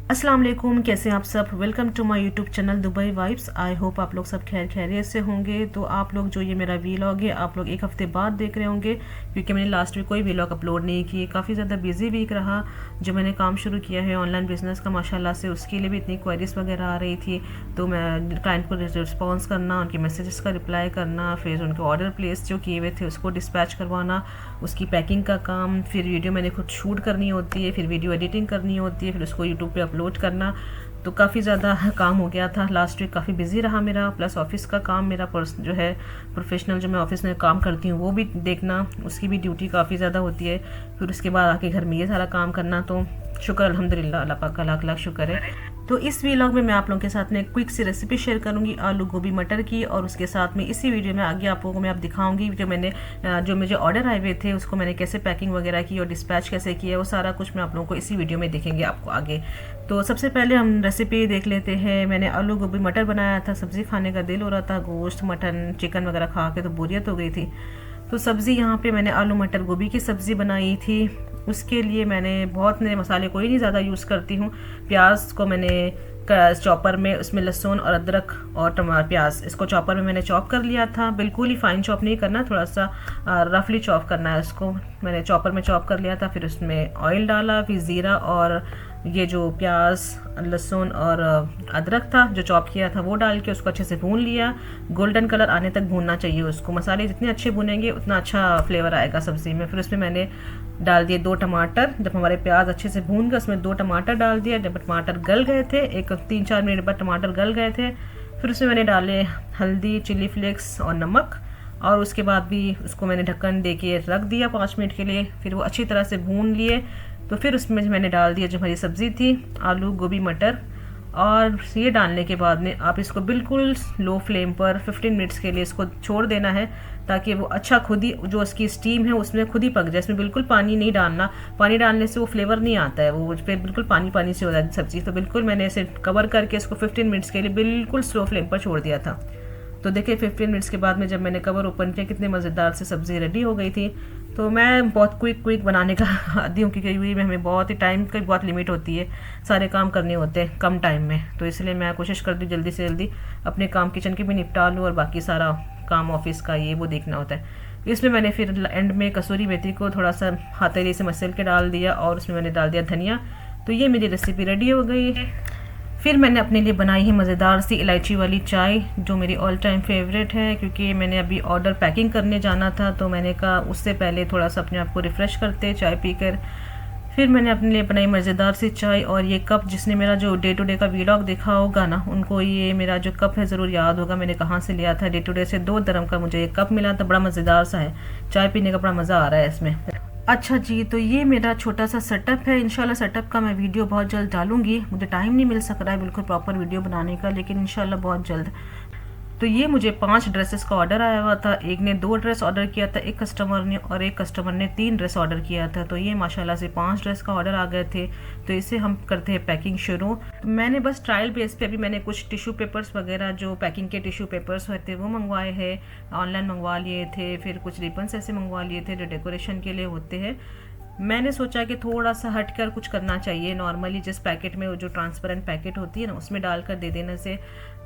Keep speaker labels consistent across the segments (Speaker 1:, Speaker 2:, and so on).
Speaker 1: अस्सलाम वालेकुम, कैसे हैं आप सब। Welcome to my YouTube channel Dubai vibes. I hope आप लोग सब खैरियत से होंगे। तो आप लोग जो ये मेरा वीलॉग है आप लोग एक हफ्ते बाद देख रहे होंगे, क्योंकि मैंने लास्ट वीक कोई वीलॉग अपलोड नहीं किए। काफ़ी ज़्यादा बिजी वीक रहा। जो मैंने काम शुरू किया है ऑनलाइन बिजनेस का, माशाल्लाह से उसके लिए भी इतनी क्वेरीज वगैरह आ रही थी। तो मैं क्लाइंट को रिस्पॉन्स करना, उनके मैसेजेस का रिप्लाई करना, फिर उनके ऑर्डर प्लेस जो किए हुए थे उसको डिस्पैच करवाना, उसकी पैकिंग का काम, फिर वीडियो मैंने खुद शूट करनी होती है, फिर वीडियो एडिटिंग करनी होती है, फिर उसको यूट्यूब पे अपलोड करना। तो काफ़ी ज़्यादा काम हो गया था। लास्ट वीक काफ़ी बिजी रहा मेरा। प्लस ऑफिस का काम, मेरा जो है प्रोफेशनल जो मैं ऑफिस में काम करती हूँ वो भी देखना, उसकी भी ड्यूटी काफ़ी ज़्यादा होती है। फिर उसके बाद आके घर में ये सारा काम करना। तो शुक्र अल्हम्दुलिल्लाह, अल्लाह पाक का लाख लाख शुक्र है। तो इस वीलॉग में मैं आप लोगों के साथ में एक क्विक सी रेसिपी शेयर करूंगी आलू गोभी मटर की, और उसके साथ में इसी वीडियो में आगे आप लोगों को मैं आप दिखाऊंगी जो मुझे ऑर्डर आए हुए थे उसको मैंने कैसे पैकिंग वगैरह की और डिस्पैच कैसे किया, वो सारा कुछ मैं आप लोगों को इसी वीडियो में देखेंगे आपको आगे। तो सबसे पहले हम रेसिपी देख लेते हैं। मैंने आलू गोभी मटर बनाया था। सब्ज़ी खाने का दिल हो रहा था, गोश्त मटन चिकन वगैरह खा के तो बोरियत हो गई थी। तो सब्ज़ी यहाँ पे मैंने आलू मटर गोभी की सब्ज़ी बनाई थी। उसके लिए मैंने बहुत मेरे मसाले कोई नहीं ज़्यादा यूज़ करती हूँ। प्याज को मैंने चॉपर में, उसमें लहसुन और अदरक और टमाटर प्याज, इसको चॉपर में मैंने चॉप कर लिया था। बिल्कुल ही फाइन चॉप नहीं करना, थोड़ा सा रफली चॉप करना है उसको। मैंने चॉपर में चॉप कर लिया था। फिर उसमें ऑयल डाला, फिर ज़ीरा और ये जो प्याज लहसुन और अदरक था जो चॉप किया था वो डाल के उसको अच्छे से भून लिया। गोल्डन कलर आने तक भूनना चाहिए उसको। मसाले जितने अच्छे भुनेंगे उतना अच्छा फ्लेवर आएगा सब्ज़ी में। फिर उसमें मैंने डाल दिए 2 टमाटर। जब हमारे प्याज अच्छे से भून गए उसमें 2 टमाटर डाल दिया। जब टमाटर गल गए थे, एक 3-4 मिनट बाद टमाटर गल गए थे, फिर उसमें मैंने डाले हल्दी, चिली फ्लेक्स और नमक, और उसके बाद भी उसको मैंने ढक्कन दे के रख दिया 5 मिनट के लिए। फिर वो अच्छी तरह से भून लिए। तो फिर उसमें मैंने डाल दिया जो हमारी सब्ज़ी थी, आलू गोभी मटर, और ये डालने के बाद में आप इसको बिल्कुल लो फ्लेम पर 15 मिनट्स के लिए इसको छोड़ देना है, ताकि वो अच्छा खुद ही जो उसकी स्टीम है उसमें खुद ही पक जाए। इसमें बिल्कुल पानी नहीं डालना, पानी डालने से वो फ्लेवर नहीं आता है, वो फिर बिल्कुल पानी पानी से हो जाती है सब्ज़ी। तो बिल्कुल मैंने इसे कवर करके इसको 15 मिनट्स के लिए बिल्कुल स्लो फ्लेम पर छोड़ दिया था। तो देखिए 15 मिनट्स के बाद में जब मैंने कवर ओपन किया, कितने मज़ेदार से सब्ज़ी रेडी हो गई थी। तो मैं बहुत क्विक बनाने का आदी हूँ, क्योंकि यूँ में हमें बहुत ही टाइम की बहुत लिमिट होती है, सारे काम करने होते हैं कम टाइम में। तो इसलिए मैं कोशिश करती हूँ जल्दी से जल्दी अपने काम किचन के भी निपटा लूँ, और बाकी सारा काम ऑफिस का ये वो देखना होता है। इसमें मैंने फिर एंड में कसूरी मेथी को थोड़ा सा हथेली से मसल के डाल दिया, और उसमें मैंने डाल दिया धनिया। तो ये मेरी रेसिपी रेडी हो गई है। फिर मैंने अपने लिए बनाई है मज़ेदार सी इलायची वाली चाय, जो मेरी ऑल टाइम फेवरेट है। क्योंकि मैंने अभी ऑर्डर पैकिंग करने जाना था, तो मैंने कहा उससे पहले थोड़ा सा अपने आप को रिफ़्रेश करते चाय पीकर। फिर मैंने अपने लिए बनाई मज़ेदार सी चाय। और ये कप, जिसने मेरा जो डे टू डे का वीलॉग देखा होगा ना, उनको ये मेरा जो कप है ज़रूर याद होगा मैंने कहाँ से लिया था। डे टू डे से 2 dirham का मुझे ये कप मिला था। बड़ा मज़ेदार सा है, चाय पीने का बड़ा मज़ा आ रहा है इसमें। अच्छा जी, तो ये मेरा छोटा सा सेटअप है। इंशाल्लाह सेटअप का मैं वीडियो बहुत जल्द डालूंगी। मुझे टाइम नहीं मिल सक रहा है बिल्कुल प्रॉपर वीडियो बनाने का, लेकिन इंशाल्लाह बहुत जल्द। तो ये मुझे 5 ड्रेसेस का ऑर्डर आया हुआ था। एक ने 2 ड्रेस ऑर्डर किया था एक कस्टमर ने, और एक कस्टमर ने 3 ड्रेस ऑर्डर किया था। तो ये माशाल्लाह से 5 ड्रेस का ऑर्डर आ गए थे। तो इसे हम करते हैं पैकिंग शुरू। तो मैंने बस ट्रायल बेस पे अभी मैंने कुछ टिश्यू पेपर्स वगैरह, जो पैकिंग के टिश्यू पेपर्स होते हैं वो मंगवाए हैं, ऑनलाइन मंगवा लिए थे। फिर कुछ रिबन्स ऐसे मंगवा लिए थे जो डेकोरेशन के लिए होते हैं। मैंने सोचा कि थोड़ा सा हटकर कुछ करना चाहिए। नॉर्मली जिस पैकेट में वो जो ट्रांसपेरेंट पैकेट होती है ना, उसमें डालकर दे देने से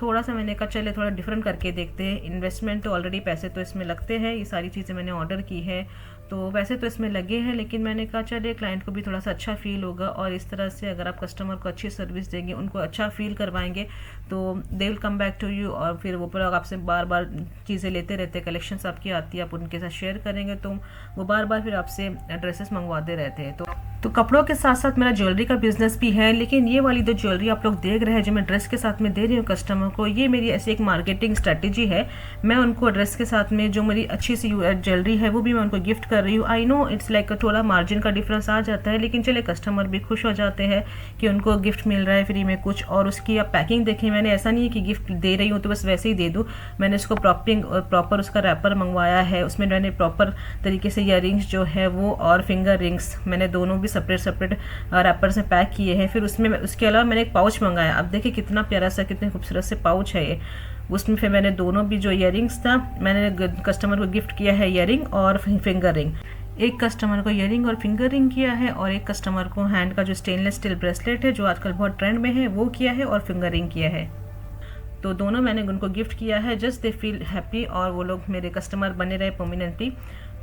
Speaker 1: थोड़ा सा मैंने कहा चले थोड़ा डिफरेंट करके देखते हैं। इन्वेस्टमेंट तो ऑलरेडी पैसे तो इसमें लगते हैं, ये सारी चीज़ें मैंने ऑर्डर की है तो वैसे तो इसमें लगे हैं, लेकिन मैंने कहा चलिए क्लाइंट को भी थोड़ा सा अच्छा फील होगा। और इस तरह से अगर आप कस्टमर को अच्छी सर्विस देंगे, उनको अच्छा फील करवाएंगे, तो they will come back to you. और फिर वो लोग आपसे बार बार चीज़ें लेते रहते हैं, कलेक्शंस आपकी आती है, आप उनके साथ शेयर करेंगे तो वो बार बार फिर आपसे ड्रेसेस मंगवाते रहते हैं। तो कपड़ों के साथ साथ मेरा ज्वेलरी का बिजनेस भी है। लेकिन ये वाली जो ज्वेलरी आप लोग देख रहे हैं, जो मैं ड्रेस के साथ में दे रही हूँ कस्टमर को, ये मेरी ऐसी एक मार्केटिंग स्ट्रेटेजी है। मैं उनको ड्रेस के साथ में जो मेरी अच्छी सी ज्वेलरी है वो भी मैं उनको गिफ्ट कर रही हूँ। आई नो इट्स लाइक थोड़ा मार्जिन का डिफरेंस आ जाता है, लेकिन चले कस्टमर भी खुश हो जाते हैं कि उनको गिफ्ट मिल रहा है फ्री में कुछ। और उसकी आप पैकिंग देखें, मैंने ऐसा नहीं है कि गिफ्ट दे रही हूँ तो बस वैसे ही दे दूँ। मैंने उसको प्रॉपर उसका रैपर मंगवाया है। उसमें मैंने प्रॉपर तरीके से ईयररिंग्स जो है वो और फिंगर रिंग्स मैंने दोनों भी सेपरेट रैपर से पैक किए हैं। फिर उसमें उसके अलावा मैंने एक पाउच मंगाया। अब देखिए कितना प्यारा सा, कितने खूबसूरत से पाउच है ये। उसमें फिर मैंने दोनों भी जो ईयररिंग्स था, मैंने कस्टमर को गिफ्ट किया है ईयररिंग और फिंगर रिंग। एक कस्टमर को ईयरिंग और फिंगर रिंग किया है, और एक कस्टमर को हैंड का जो स्टेनलेस स्टील ब्रेसलेट है जो आजकल बहुत ट्रेंड में है वो किया है, और फिंगर रिंग किया है। तो दोनों मैंने उनको गिफ्ट किया है, जस्ट दे फील हैप्पी, और वो लोग मेरे कस्टमर बने रहे परमानेंटली।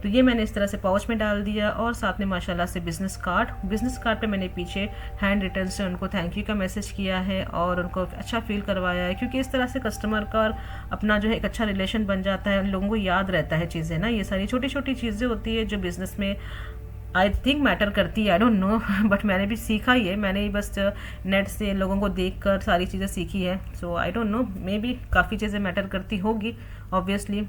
Speaker 1: तो ये मैंने इस तरह से पाउच में डाल दिया, और साथ में माशाल्लाह से बिज़नेस कार्ड पे मैंने पीछे हैंड रिटर्न से उनको थैंक यू का मैसेज किया है, और उनको अच्छा फील करवाया है, क्योंकि इस तरह से कस्टमर का और अपना जो है एक अच्छा रिलेशन बन जाता है, लोगों को याद रहता है चीज़ें ना। ये सारी छोटी छोटी चीज़ें होती है जो बिज़नेस में आई थिंक मैटर करती है, आई डोंट नो बट मैंने भी सीखा ही है, मैंने ही बस नेट से लोगों को देख कर सारी चीज़ें सीखी है। So I don't know, maybe काफ़ी चीज़ें मैटर करती होगी ऑब्वियसली।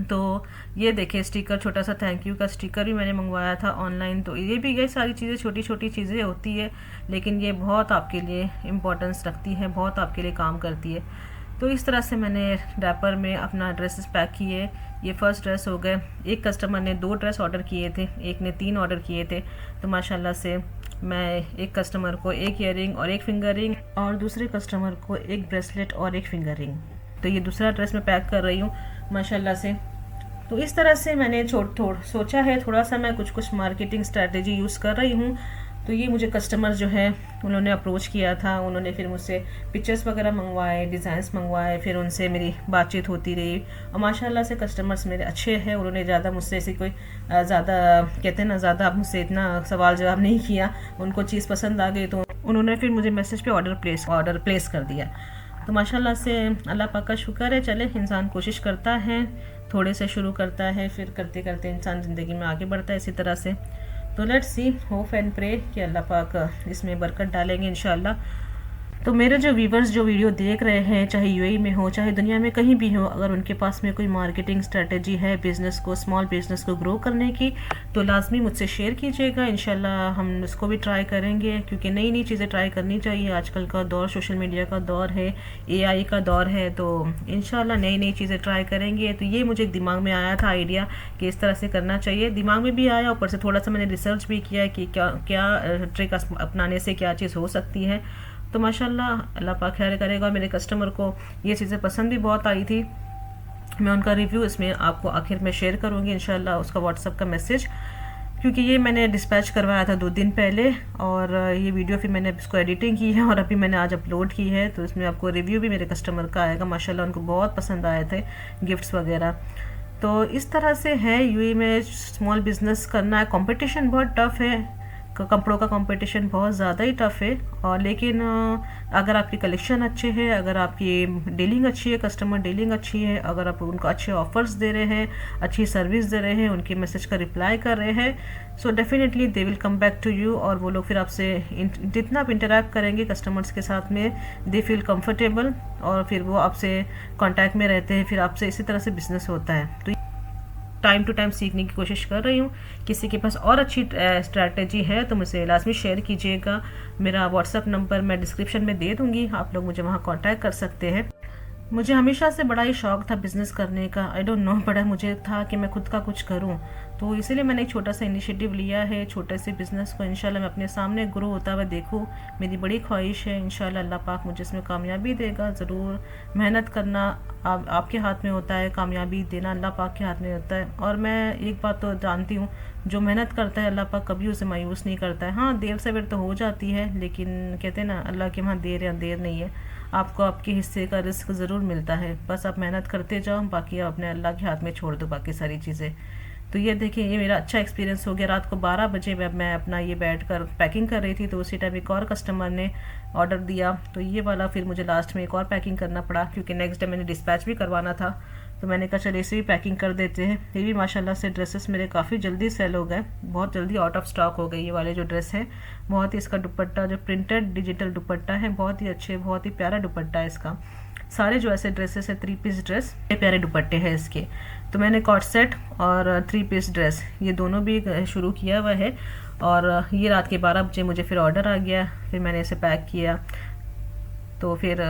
Speaker 1: तो ये देखिए स्टिकर, छोटा सा थैंक यू का स्टिकर भी मैंने मंगवाया था ऑनलाइन। तो ये भी, ये सारी चीज़ें छोटी छोटी चीज़ें होती है, लेकिन ये बहुत आपके लिए इम्पोर्टेंस रखती है, बहुत आपके लिए काम करती है। तो इस तरह से मैंने रैपर में अपना ड्रेसेस पैक किए। ये फर्स्ट ड्रेस हो गए। एक कस्टमर ने 2 ड्रेस ऑर्डर किए थे, एक ने 3 ऑर्डर किए थे। तो माशाल्लाह से मैं एक कस्टमर को 1 ईयरिंग और 1 फिंगर रिंग, और दूसरे कस्टमर को 1 ब्रेसलेट और 1 फिंगर रिंग। तो ये दूसरा ड्रेस मैं पैक कर रही हूँ माशाल्लाह से। तो इस तरह से मैंने सोचा है, थोड़ा सा मैं कुछ मार्केटिंग स्ट्रैटेजी यूज़ कर रही हूँ। तो ये मुझे कस्टमर जो है उन्होंने अप्रोच किया था, उन्होंने फिर मुझसे पिक्चर्स वगैरह मंगवाए, डिज़ाइंस मंगवाए, फिर उनसे मेरी बातचीत होती रही, और माशाल्लाह से कस्टमर्स मेरे अच्छे हैं। उन्होंने ज़्यादा मुझसे ऐसी कोई ज़्यादा कहते हैं ना, ज़्यादा मुझसे इतना सवाल जवाब नहीं किया। उनको चीज़ पसंद आ गई तो उन्होंने फिर मुझे मैसेज पे ऑर्डर प्लेस कर दिया। तो माशाल्लाह से अल्लाह पाक का शुक्र है। चले, इंसान कोशिश करता है, थोड़े से शुरू करता है, फिर करते करते इंसान ज़िंदगी में आगे बढ़ता है इसी तरह से। तो let's see, hope and pray कि अल्लाह पाक इसमें बरकत डालेंगे इंशाल्लाह। तो मेरे जो व्यूवर्स जो वीडियो देख रहे हैं, चाहे यूएई में हो चाहे दुनिया में कहीं भी हो, अगर उनके पास में कोई मार्केटिंग स्ट्रेटजी है बिज़नेस को, स्मॉल बिज़नेस को ग्रो करने की, तो लाजमी मुझसे शेयर कीजिएगा। इंशाल्लाह हम इसको भी ट्राई करेंगे, क्योंकि नई नई चीज़ें ट्राई करनी चाहिए। आजकल का दौर सोशल मीडिया का दौर है, एआई का दौर है, तो इंशाल्लाह नई नई चीज़ें ट्राई करेंगे। तो ये मुझे दिमाग में आया था आइडिया कि इस तरह से करना चाहिए, दिमाग में भी आया, ऊपर से थोड़ा सा मैंने रिसर्च भी किया कि क्या क्या ट्रिक अपनाने से क्या चीज़ हो सकती है। तो माशाल्लाह अल्लाह पाक खैर करेगा। मेरे कस्टमर को ये चीज़ें पसंद भी बहुत आई थी। मैं उनका रिव्यू इसमें आपको आखिर में शेयर करूँगी इंशाल्लाह, उसका व्हाट्सअप का मैसेज, क्योंकि ये मैंने डिस्पैच करवाया था 2 दिन पहले, और ये वीडियो फिर मैंने इसको एडिटिंग की है और अभी मैंने आज अपलोड की है। तो इसमें आपको रिव्यू भी मेरे कस्टमर का आएगा। माशाल्लाह उनको बहुत पसंद आए थे गिफ्ट्स वगैरह। तो इस तरह से है यूएई में स्मॉल बिज़नेस करना है। कंपटीशन बहुत टफ़ है, कपड़ों का कंपटीशन बहुत ज़्यादा ही टफ़ है। और लेकिन अगर आपकी कलेक्शन अच्छे है, अगर आपकी डीलिंग अच्छी है, कस्टमर डीलिंग अच्छी है, अगर आप उनको अच्छे ऑफर्स दे रहे हैं, अच्छी सर्विस दे रहे हैं, उनके मैसेज का रिप्लाई कर रहे हैं, so definitely they will come back to you. और वो लोग फिर आपसे जितना आप इंटरेक्ट करेंगे कस्टमर्स के साथ में, दे फील कंफर्टेबल, और फिर वो आपसे कांटेक्ट में रहते हैं, फिर आपसे इसी तरह से बिजनेस होता है। तो टाइम टू टाइम सीखने की कोशिश कर रही हूँ। किसी के पास और अच्छी स्ट्रैटेजी है तो मुझे लाजमी शेयर कीजिएगा। मेरा व्हाट्सअप नंबर मैं डिस्क्रिप्शन में दे दूँगी, आप लोग मुझे वहाँ कांटेक्ट कर सकते हैं। मुझे हमेशा से बड़ा ही शौक़ था बिज़नेस करने का, आई डोंट नो, बड़ा मुझे था कि मैं खुद का कुछ करूं, तो इसीलिए मैंने एक छोटा सा इनिशिएटिव लिया है। छोटे से बिज़नेस को इंशाल्लाह मैं अपने सामने ग्रो होता हुआ देखूं, मेरी बड़ी ख्वाहिश है। इंशाल्लाह अल्लाह पाक मुझे इसमें कामयाबी देगा ज़रूर। मेहनत करना आपके हाथ में होता है, कामयाबी देना अल्लाह पाक के हाथ में होता है। और मैं एक बात तो जानती हूँ, जो मेहनत करता है अल्लाह पाक कभी उसे मायूस नहीं करता है। हाँ, देर सवेर तो हो जाती है, लेकिन कहते हैं ना अल्लाह के वहाँ देर या अंधेर नहीं है, आपको आपके हिस्से का रिस्क ज़रूर मिलता है। बस आप मेहनत करते जाओ, बाकी आप अपने अल्लाह के हाथ में छोड़ दो बाकी सारी चीज़ें। तो ये देखिए, ये मेरा अच्छा एक्सपीरियंस हो गया। रात को 12 बजे मैं अपना ये बैठकर पैकिंग कर रही थी, तो उसी टाइम एक और कस्टमर ने ऑर्डर दिया, तो ये वाला फिर मुझे लास्ट में एक और पैकिंग करना पड़ा, क्योंकि नेक्स्ट डे मैंने डिस्पैच भी करवाना था। तो मैंने कहा चलिए इसे भी पैकिंग कर देते हैं। ये भी माशाल्लाह से ड्रेसेस मेरे काफ़ी जल्दी सेल हो गए, बहुत जल्दी आउट ऑफ स्टॉक हो गए ये वाले जो ड्रेस है। बहुत ही इसका दुपट्टा जो प्रिंटेड डिजिटल दुपट्टा है, बहुत ही अच्छे, बहुत ही प्यारा दुपट्टा है इसका। सारे जो ऐसे ड्रेसेस है 3 पीस ड्रेस, ये प्यारे दुपट्टे हैं इसके। तो मैंने कॉट सेट और 3 पीस ड्रेस ये दोनों भी शुरू किया हुआ है। और ये रात के 12 बजे मुझे फिर ऑर्डर आ गया, फिर मैंने इसे पैक किया। तो फिर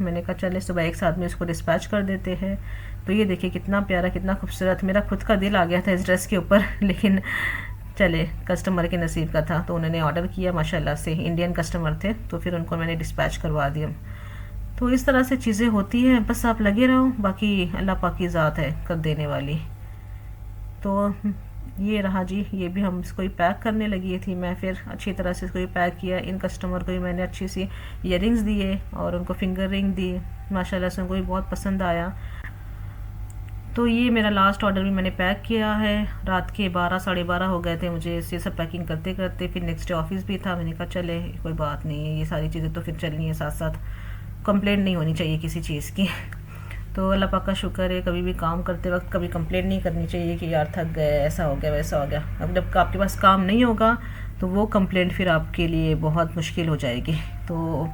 Speaker 1: मैंने कहा चले सुबह एक साथ में इसको डिस्पैच कर देते हैं। तो ये देखिए कितना प्यारा, कितना खूबसूरत, मेरा खुद का दिल आ गया था इस ड्रेस के ऊपर, लेकिन चले कस्टमर के नसीब का था। तो उन्होंने ऑर्डर किया, माशाल्लाह से इंडियन कस्टमर थे, तो फिर उनको मैंने डिस्पैच करवा दिया। तो इस तरह से चीज़ें होती हैं, बस आप लगे रहो, बाकी अल्लाह पाक की ज़ात है कर देने वाली। तो ये रहा जी, ये भी हम इसको ही पैक करने लगी थी मैं। फिर अच्छी तरह से इसको ही पैक किया। इन कस्टमर को ही मैंने अच्छी सी ईयरिंग्स दिए और उनको फिंगर रिंग दी। माशाल्लाह से उनको भी बहुत पसंद आया। तो ये मेरा लास्ट ऑर्डर भी मैंने पैक किया है। रात के 12 साढ़े 12 हो गए थे मुझे ये सब पैकिंग करते करते। फिर नेक्स्ट डे ऑफिस भी था। मैंने कहा चले कोई बात नहीं है, ये सारी चीज़ें तो फिर चलनी है साथ साथ, कंप्लेंट नहीं होनी चाहिए किसी चीज़ की। तो अल्लाह पाक का शुक्र है, कभी भी काम करते वक्त कभी कंप्लेंट नहीं करनी चाहिए कि यार थक गए, ऐसा हो गया वैसा हो गया। अब जब आपके पास काम नहीं होगा तो वो कंप्लेंट फिर आपके लिए बहुत मुश्किल हो जाएगी। तो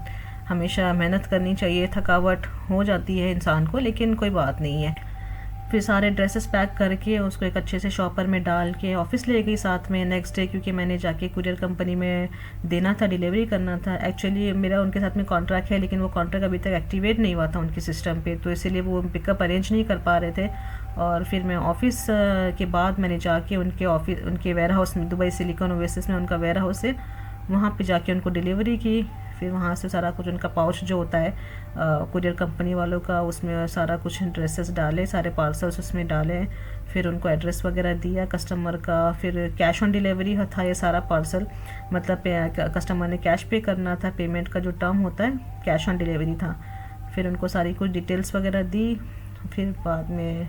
Speaker 1: हमेशा मेहनत करनी चाहिए। थकावट हो जाती है इंसान को, लेकिन कोई बात नहीं है। फिर सारे ड्रेसेस पैक करके उसको एक अच्छे से शॉपर में डाल के ऑफ़िस ले गई साथ में नेक्स्ट डे, क्योंकि मैंने जाके कुरियर कंपनी में देना था, डिलीवरी करना था। एक्चुअली मेरा उनके साथ में कॉन्ट्रैक्ट है, लेकिन वो कॉन्ट्रैक्ट अभी तक एक्टिवेट नहीं हुआ था उनके सिस्टम पे, तो इसीलिए वो पिकअप अरेंज नहीं कर पा रहे थे। और फिर मैं ऑफ़िस के बाद मैंने जाके उनके वेयर हाउस में, दुबई सिलिकॉन ओएसिस में उनका वेयर हाउस है, वहाँ पे जाके उनको डिलीवरी की। फिर वहाँ से सारा कुछ उनका पाउच जो होता है कुरियर कंपनी वालों का, उसमें सारा कुछ ड्रेसेस डाले, सारे पार्सल्स उसमें डाले। फिर उनको एड्रेस वगैरह दिया कस्टमर का। फिर कैश ऑन डिलीवरी था ये सारा पार्सल, मतलब कस्टमर ने कैश पे करना था। पेमेंट का जो टर्म होता है कैश ऑन डिलीवरी था। फिर उनको सारी कुछ डिटेल्स वगैरह दी। फिर बाद में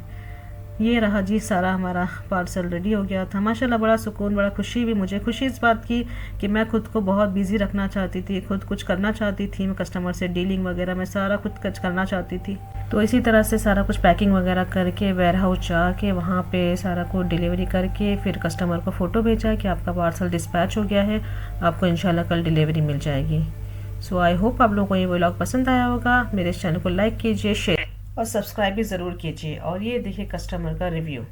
Speaker 1: ये रहा जी, सारा हमारा पार्सल रेडी हो गया था। माशाल्लाह बड़ा सुकून, बड़ा खुशी भी, मुझे खुशी इस बात की कि मैं खुद को बहुत बिज़ी रखना चाहती थी, खुद कुछ करना चाहती थी। मैं कस्टमर से डीलिंग वगैरह मैं सारा खुद करना चाहती थी। तो इसी तरह से सारा कुछ पैकिंग वगैरह करके वेयर हाउस जाके वहाँ पे सारा कुछ डिलीवरी करके फिर कस्टमर को फ़ोटो भेजा कि आपका पार्सल डिस्पैच हो गया है, आपको इंशाल्लाह कल डिलीवरी मिल जाएगी। सो आई होप आप लोगों को ये व्लॉग पसंद आया होगा। मेरे चैनल को लाइक कीजिए, शेयर और सब्सक्राइब भी ज़रूर कीजिए। और ये देखिए कस्टमर का रिव्यू।